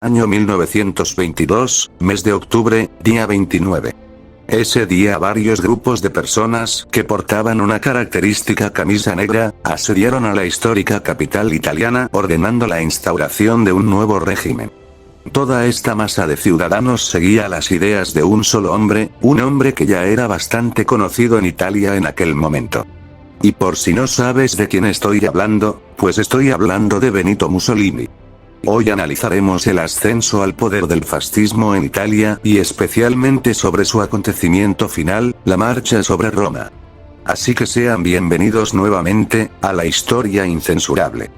Año 1922, mes de octubre, día 29. Ese día varios grupos de personas que portaban una característica camisa negra, asediaron a la histórica capital italiana ordenando la instauración de un nuevo régimen. Toda esta masa de ciudadanos seguía las ideas de un solo hombre, un hombre que ya era bastante conocido en Italia en aquel momento. Y por si no sabes de quién estoy hablando, pues estoy hablando de Benito Mussolini. Hoy analizaremos el ascenso al poder del fascismo en Italia y especialmente sobre su acontecimiento final, la marcha sobre Roma. Así que sean bienvenidos nuevamente a la historia incensurable.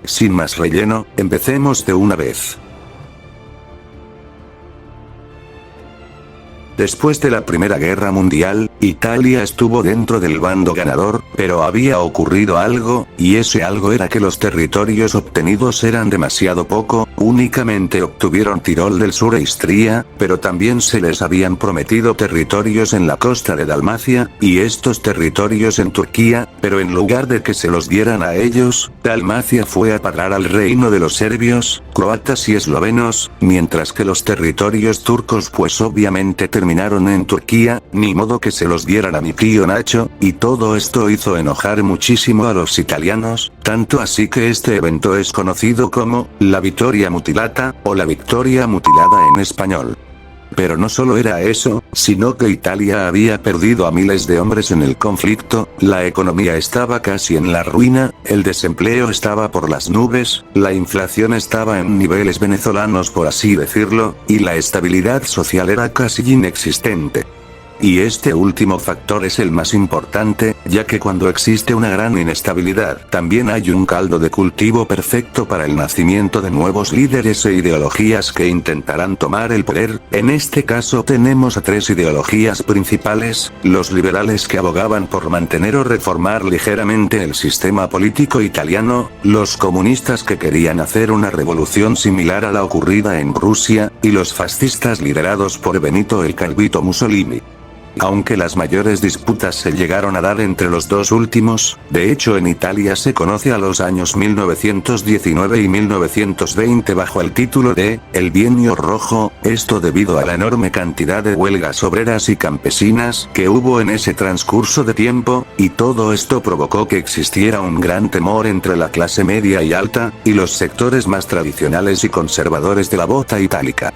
Sin más relleno, empecemos de una vez. Después de la Primera Guerra Mundial, Italia estuvo dentro del bando ganador, pero había ocurrido algo, y ese algo era que los territorios obtenidos eran demasiado poco, únicamente obtuvieron Tirol del Sur e Istria, pero también se les habían prometido territorios en la costa de Dalmacia, y estos territorios en Turquía, pero en lugar de que se los dieran a ellos, Dalmacia fue a parar al reino de los serbios, croatas y eslovenos, mientras que los territorios turcos pues obviamente terminaron en Turquía, ni modo que se los dieran a mi tío Nacho, y todo esto hizo enojar muchísimo a los italianos, tanto así que este evento es conocido como la Vittoria Mutilata, o la victoria mutilada en español. Pero no solo era eso, sino que Italia había perdido a miles de hombres en el conflicto, la economía estaba casi en la ruina, el desempleo estaba por las nubes, la inflación estaba en niveles venezolanos por así decirlo, y la estabilidad social era casi inexistente. Y este último factor es el más importante, ya que cuando existe una gran inestabilidad, también hay un caldo de cultivo perfecto para el nacimiento de nuevos líderes e ideologías que intentarán tomar el poder. En este caso tenemos a tres ideologías principales: los liberales que abogaban por mantener o reformar ligeramente el sistema político italiano, los comunistas que querían hacer una revolución similar a la ocurrida en Rusia, y los fascistas liderados por Benito el Calvito Mussolini. Aunque las mayores disputas se llegaron a dar entre los dos últimos, de hecho en Italia se conoce a los años 1919 y 1920 bajo el título de el Bienio Rojo, esto debido a la enorme cantidad de huelgas obreras y campesinas que hubo en ese transcurso de tiempo, y todo esto provocó que existiera un gran temor entre la clase media y alta, y los sectores más tradicionales y conservadores de la bota itálica.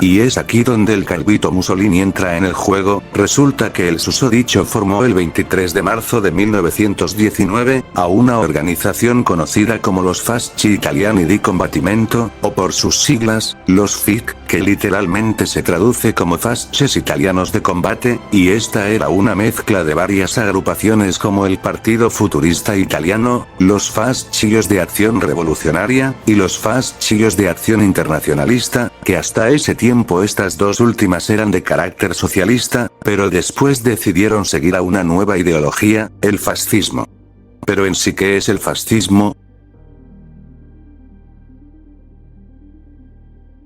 Y es aquí donde el Calvito Mussolini entra en el juego. Resulta que el susodicho formó el 23 de marzo de 1919, a una organización conocida como los Fasci Italiani di Combattimento, o por sus siglas, los FIC, que literalmente se traduce como Fasces Italianos de Combate, y esta era una mezcla de varias agrupaciones como el Partido Futurista Italiano, los Fascios de Acción Revolucionaria, y los Fascios de Acción Internacionalista, que hasta ese tiempo estas dos últimas eran de carácter socialista, pero después decidieron seguir a una nueva ideología, el fascismo. Pero en sí, ¿qué es el fascismo?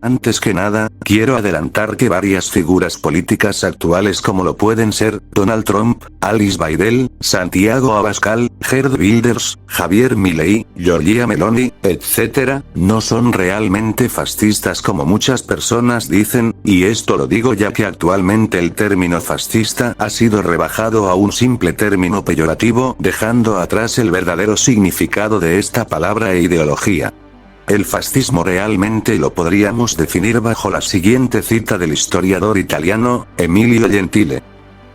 Antes que nada, quiero adelantar que varias figuras políticas actuales como lo pueden ser, Donald Trump, Alice Weidel, Santiago Abascal, Geert Wilders, Javier Milei, Giorgia Meloni, etc., no son realmente fascistas como muchas personas dicen, y esto lo digo ya que actualmente el término fascista ha sido rebajado a un simple término peyorativo, dejando atrás el verdadero significado de esta palabra e ideología. El fascismo realmente lo podríamos definir bajo la siguiente cita del historiador italiano, Emilio Gentile.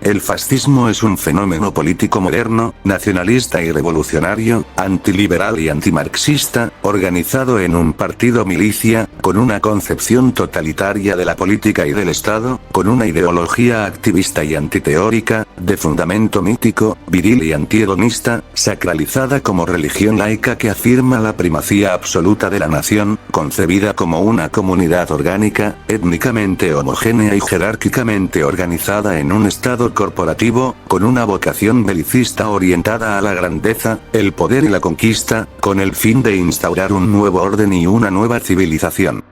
El fascismo es un fenómeno político moderno, nacionalista y revolucionario, antiliberal y antimarxista, organizado en un partido milicia, con una concepción totalitaria de la política y del Estado, con una ideología activista y antiteórica, de fundamento mítico, viril y antihedonista, sacralizada como religión laica que afirma la primacía absoluta de la nación, concebida como una comunidad orgánica, étnicamente homogénea y jerárquicamente organizada en un Estado corporativo, con una vocación belicista orientada a la grandeza, el poder y la conquista, con el fin de instaurar un nuevo orden y una nueva civilización.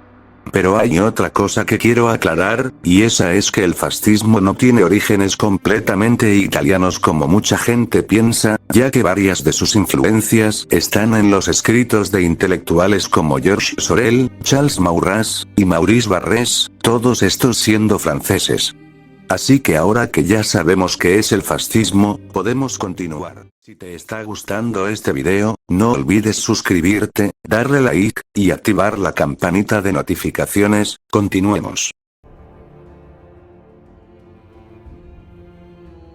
Pero hay otra cosa que quiero aclarar, y esa es que el fascismo no tiene orígenes completamente italianos como mucha gente piensa, ya que varias de sus influencias están en los escritos de intelectuales como Georges Sorel, Charles Maurras, y Maurice Barrés, todos estos siendo franceses. Así que ahora que ya sabemos qué es el fascismo, podemos continuar. Si te está gustando este video, no olvides suscribirte, darle like, y activar la campanita de notificaciones. Continuemos.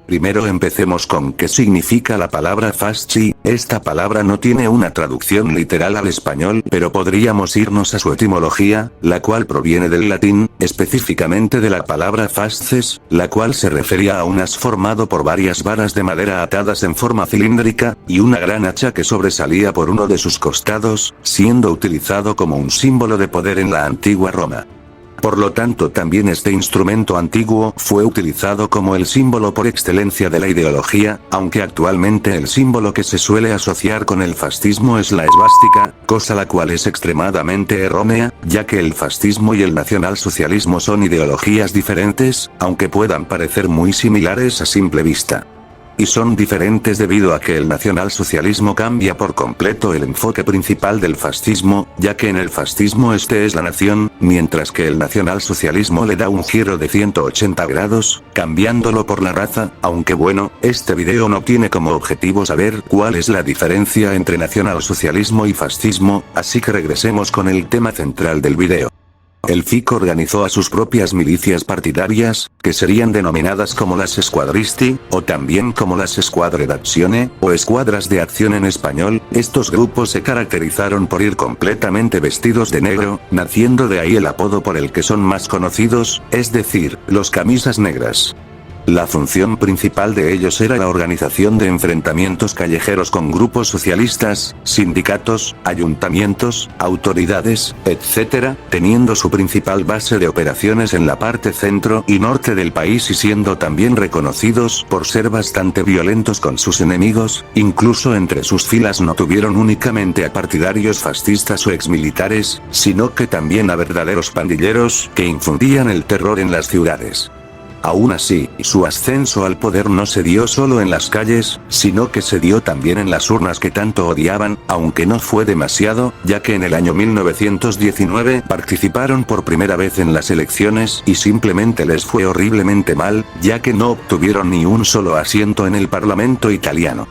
Primero empecemos con qué significa la palabra fasci. Esta palabra no tiene una traducción literal al español, pero podríamos irnos a su etimología, la cual proviene del latín, específicamente de la palabra fasces, la cual se refería a un as formado por varias varas de madera atadas en forma cilíndrica, y una gran hacha que sobresalía por uno de sus costados, siendo utilizado como un símbolo de poder en la antigua Roma. Por lo tanto, también este instrumento antiguo fue utilizado como el símbolo por excelencia de la ideología, aunque actualmente el símbolo que se suele asociar con el fascismo es la esvástica, cosa la cual es extremadamente errónea, ya que el fascismo y el nacionalsocialismo son ideologías diferentes, aunque puedan parecer muy similares a simple vista. Y son diferentes debido a que el nacionalsocialismo cambia por completo el enfoque principal del fascismo, ya que en el fascismo este es la nación, mientras que el nacionalsocialismo le da un giro de 180 grados, cambiándolo por la raza, aunque bueno, este video no tiene como objetivo saber cuál es la diferencia entre nacionalsocialismo y fascismo, así que regresemos con el tema central del video. El FIC organizó a sus propias milicias partidarias, que serían denominadas como las Squadristi, o también como las Squadre d'Azione, o escuadras de acción en español. Estos grupos se caracterizaron por ir completamente vestidos de negro, naciendo de ahí el apodo por el que son más conocidos, es decir, los camisas negras. La función principal de ellos era la organización de enfrentamientos callejeros con grupos socialistas, sindicatos, ayuntamientos, autoridades, etc., teniendo su principal base de operaciones en la parte centro y norte del país y siendo también reconocidos por ser bastante violentos con sus enemigos. Incluso entre sus filas no tuvieron únicamente a partidarios fascistas o exmilitares, sino que también a verdaderos pandilleros que infundían el terror en las ciudades. Aún así, su ascenso al poder no se dio solo en las calles, sino que se dio también en las urnas que tanto odiaban, aunque no fue demasiado, ya que en el año 1919 participaron por primera vez en las elecciones y simplemente les fue horriblemente mal, ya que no obtuvieron ni un solo asiento en el Parlamento italiano.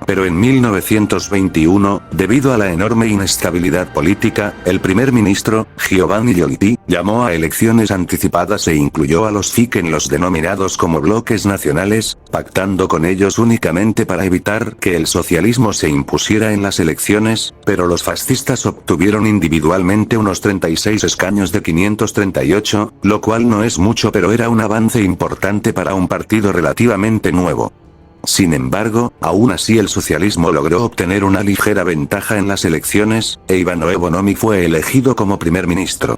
Pero en 1921, debido a la enorme inestabilidad política, el primer ministro, Giovanni Giolitti, llamó a elecciones anticipadas e incluyó a los FIC en los denominados como bloques nacionales, pactando con ellos únicamente para evitar que el socialismo se impusiera en las elecciones, pero los fascistas obtuvieron individualmente unos 36 escaños de 538, lo cual no es mucho pero era un avance importante para un partido relativamente nuevo. Sin embargo, aún así el socialismo logró obtener una ligera ventaja en las elecciones, e Ivano Bonomi fue elegido como primer ministro.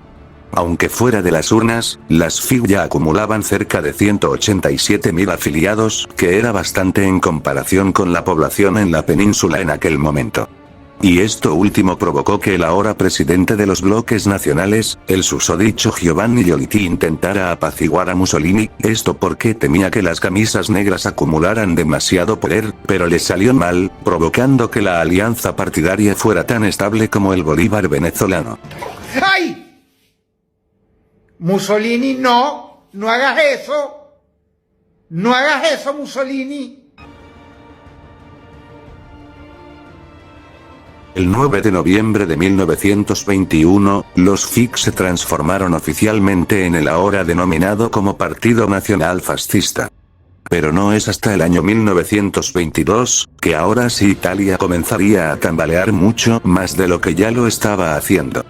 Aunque fuera de las urnas, las FIC ya acumulaban cerca de 187.000 afiliados, que era bastante en comparación con la población en la península en aquel momento. Y esto último provocó que el ahora presidente de los bloques nacionales, el susodicho Giovanni Giolitti, intentara apaciguar a Mussolini, esto porque temía que las camisas negras acumularan demasiado poder, pero le salió mal, provocando que la alianza partidaria fuera tan estable como el Bolívar venezolano. ¡Ay! Mussolini, no hagas eso. No hagas eso, Mussolini. El 9 de noviembre de 1921, los FIC se transformaron oficialmente en el ahora denominado como Partido Nacional Fascista. Pero no es hasta el año 1922, que ahora sí Italia comenzaría a tambalear mucho más de lo que ya lo estaba haciendo.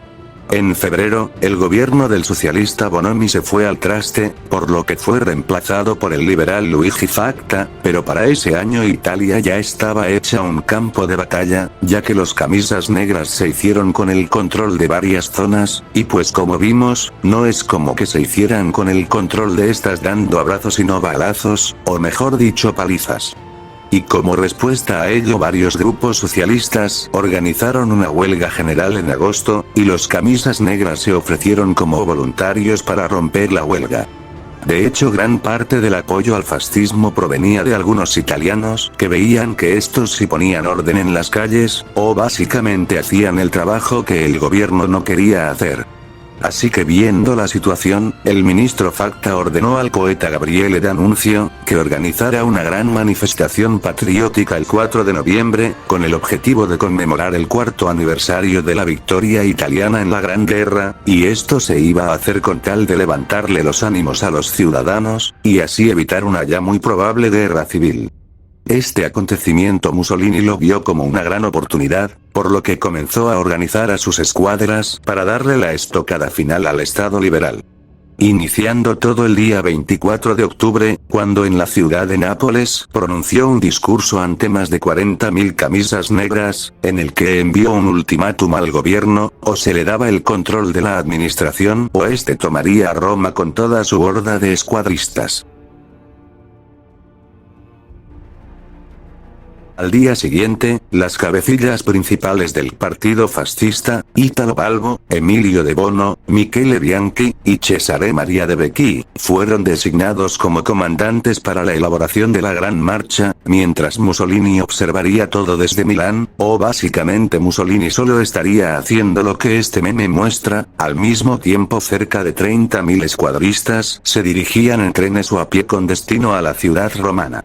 En febrero, el gobierno del socialista Bonomi se fue al traste, por lo que fue reemplazado por el liberal Luigi Facta, pero para ese año Italia ya estaba hecha un campo de batalla, ya que los camisas negras se hicieron con el control de varias zonas, y pues como vimos, no es como que se hicieran con el control de estas dando abrazos y no balazos, o mejor dicho palizas. Y como respuesta a ello varios grupos socialistas organizaron una huelga general en agosto, y los camisas negras se ofrecieron como voluntarios para romper la huelga. De hecho, gran parte del apoyo al fascismo provenía de algunos italianos, que veían que estos sí ponían orden en las calles, o básicamente hacían el trabajo que el gobierno no quería hacer. Así que viendo la situación, el ministro Facta ordenó al poeta Gabriele D'Annunzio, que organizara una gran manifestación patriótica el 4 de noviembre, con el objetivo de conmemorar el cuarto aniversario de la victoria italiana en la Gran Guerra, y esto se iba a hacer con tal de levantarle los ánimos a los ciudadanos, y así evitar una ya muy probable guerra civil. Este acontecimiento Mussolini lo vio como una gran oportunidad, por lo que comenzó a organizar a sus escuadras para darle la estocada final al Estado liberal. Iniciando todo el día 24 de octubre, cuando en la ciudad de Nápoles pronunció un discurso ante más de 40.000 camisas negras, en el que envió un ultimátum al gobierno, o se le daba el control de la administración o este tomaría a Roma con toda su horda de escuadristas. Al día siguiente, las cabecillas principales del partido fascista, Italo Balbo, Emilio de Bono, Michele Bianchi, y Cesare Maria de Becchi, fueron designados como comandantes para la elaboración de la Gran Marcha, mientras Mussolini observaría todo desde Milán, o básicamente Mussolini solo estaría haciendo lo que este meme muestra. Al mismo tiempo cerca de 30.000 escuadristas se dirigían en trenes o a pie con destino a la ciudad romana.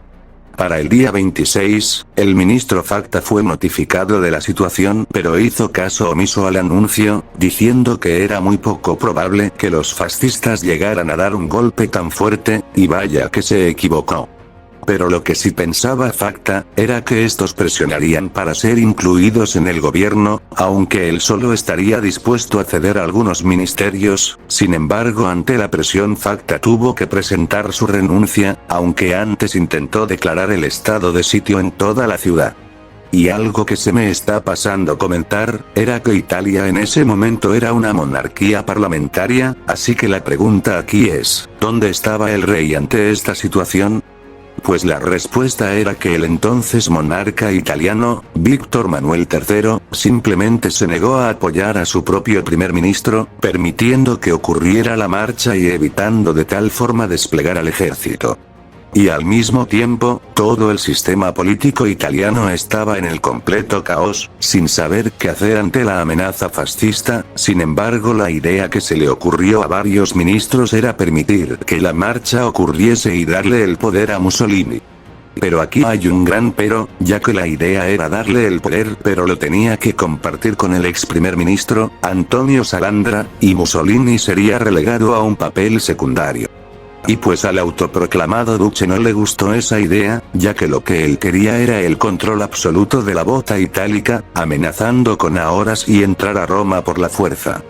Para el día 26, el ministro Facta fue notificado de la situación pero hizo caso omiso al anuncio, diciendo que era muy poco probable que los fascistas llegaran a dar un golpe tan fuerte, y vaya que se equivocó. Pero lo que sí pensaba Facta, era que estos presionarían para ser incluidos en el gobierno, aunque él solo estaría dispuesto a ceder a algunos ministerios. Sin embargo, ante la presión Facta tuvo que presentar su renuncia, aunque antes intentó declarar el estado de sitio en toda la ciudad. Y algo que se me está pasando comentar, era que Italia en ese momento era una monarquía parlamentaria, así que la pregunta aquí es, ¿dónde estaba el rey ante esta situación? Pues la respuesta era que el entonces monarca italiano, Víctor Manuel III, simplemente se negó a apoyar a su propio primer ministro, permitiendo que ocurriera la marcha y evitando de tal forma desplegar al ejército. Y al mismo tiempo, todo el sistema político italiano estaba en el completo caos, sin saber qué hacer ante la amenaza fascista. Sin embargo, la idea que se le ocurrió a varios ministros era permitir que la marcha ocurriese y darle el poder a Mussolini. Pero aquí hay un gran pero, ya que la idea era darle el poder pero lo tenía que compartir con el ex primer ministro, Antonio Salandra, y Mussolini sería relegado a un papel secundario. Y pues al autoproclamado duce no le gustó esa idea, ya que lo que él quería era el control absoluto de la bota itálica, amenazando con ahora sí entrar a Roma por la fuerza.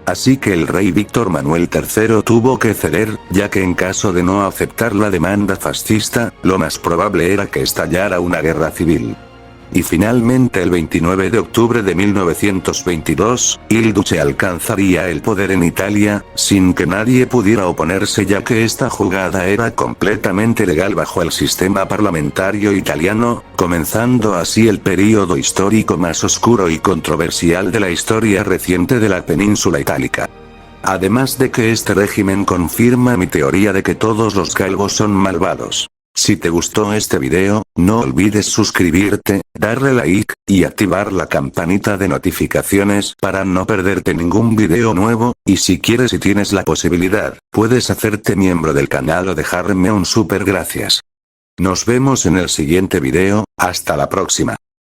Así que el rey Víctor Manuel III tuvo que ceder, ya que en caso de no aceptar la demanda fascista, lo más probable era que estallara una guerra civil. Y finalmente el 29 de octubre de 1922, il duce alcanzaría el poder en Italia, sin que nadie pudiera oponerse, ya que esta jugada era completamente legal bajo el sistema parlamentario italiano, comenzando así el período histórico más oscuro y controversial de la historia reciente de la península itálica. Además de que este régimen confirma mi teoría de que todos los calvos son malvados. Si te gustó este video, no olvides suscribirte, darle like, y activar la campanita de notificaciones para no perderte ningún video nuevo, y si quieres y tienes la posibilidad, puedes hacerte miembro del canal o dejarme un super gracias. Nos vemos en el siguiente video, hasta la próxima.